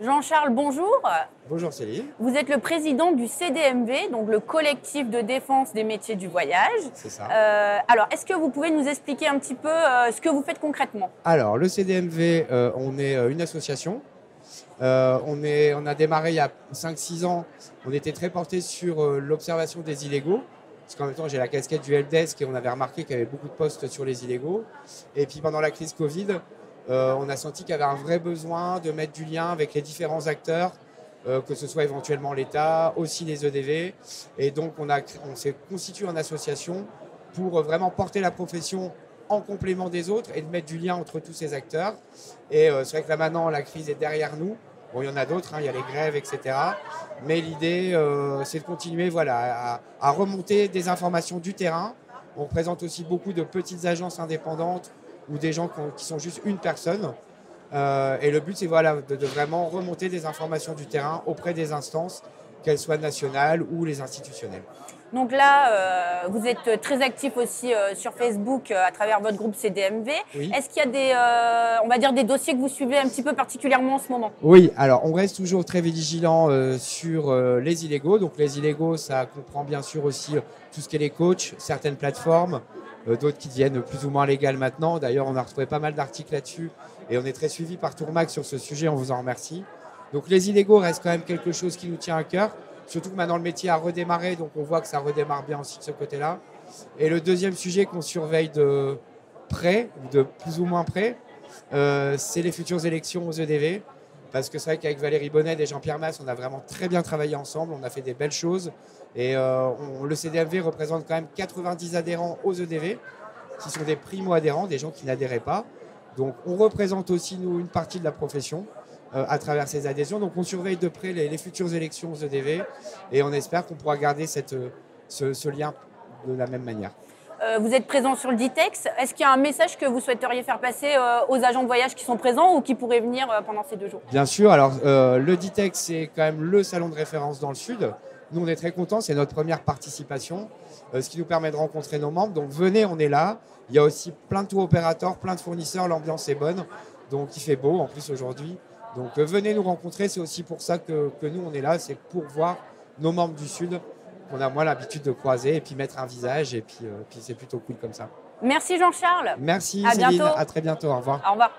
Jean-Charles, bonjour. Bonjour Céline. Vous êtes le président du CDMV, donc le collectif de défense des métiers du voyage. C'est ça. Alors, est-ce que vous pouvez nous expliquer un petit peu ce que vous faites concrètement? Alors, le CDMV, on est une association. On a démarré il y a 5-6 ans. On était très porté sur l'observation des illégaux. Parce qu'en même temps, j'ai la casquette du helpdesk et on avait remarqué qu'il y avait beaucoup de postes sur les illégaux. Et puis pendant la crise Covid, on a senti qu'il y avait un vrai besoin de mettre du lien avec les différents acteurs, que ce soit éventuellement l'État, aussi les EDV. Et donc, on s'est constitué en association pour vraiment porter la profession en complément des autres et de mettre du lien entre tous ces acteurs. Et c'est vrai que là maintenant, la crise est derrière nous. Bon, il y en a d'autres, il y a les grèves, etc. Mais l'idée, c'est de continuer à remonter des informations du terrain. On présente aussi beaucoup de petites agences indépendantes ou des gens qui sont juste une personne. Et le but, c'est de vraiment remonter des informations du terrain auprès des instances, qu'elles soient nationales ou les institutionnelles. Donc là, vous êtes très actif aussi sur Facebook à travers votre groupe CDMV. Oui. Est-ce qu'il y a des dossiers que vous suivez un petit peu particulièrement en ce moment? Oui, alors on reste toujours très vigilant sur les illégaux. Donc les illégaux, ça comprend bien sûr aussi tout ce qui est les coachs, certaines plateformes, d'autres qui deviennent plus ou moins légales maintenant. D'ailleurs, on a retrouvé pas mal d'articles là-dessus et on est très suivi par Tourmac sur ce sujet, on vous en remercie. Donc les illégaux restent quand même quelque chose qui nous tient à cœur. Surtout que maintenant le métier a redémarré, donc on voit que ça redémarre bien aussi de ce côté-là. Et le deuxième sujet qu'on surveille de près, ou de plus ou moins près, c'est les futures élections aux EDV. Parce que c'est vrai qu'avec Valérie Bonnet et Jean-Pierre Mas, on a vraiment très bien travaillé ensemble, on a fait des belles choses. Et le CDMV représente quand même 90 adhérents aux EDV, qui sont des primo-adhérents, des gens qui n'adhéraient pas. Donc on représente aussi, nous, une partie de la profession à travers ces adhésions. Donc on surveille de près les futures élections aux EDV et on espère qu'on pourra garder ce lien de la même manière. Vous êtes présent sur le Ditex. Est-ce qu'il y a un message que vous souhaiteriez faire passer aux agents de voyage qui sont présents ou qui pourraient venir pendant ces 2 jours? Bien sûr. Alors le Ditex, c'est quand même le salon de référence dans le Sud. Nous, on est très contents. C'est notre première participation, ce qui nous permet de rencontrer nos membres. Donc venez, on est là. Il y a aussi plein de tours opérateurs, plein de fournisseurs. L'ambiance est bonne. Donc il fait beau en plus aujourd'hui. Donc venez nous rencontrer, c'est aussi pour ça que nous on est là, c'est pour voir nos membres du Sud qu'on a moins l'habitude de croiser et puis mettre un visage et puis c'est plutôt cool comme ça. Merci Jean-Charles. Merci À Céline, bientôt. à très bientôt, au revoir. Au revoir.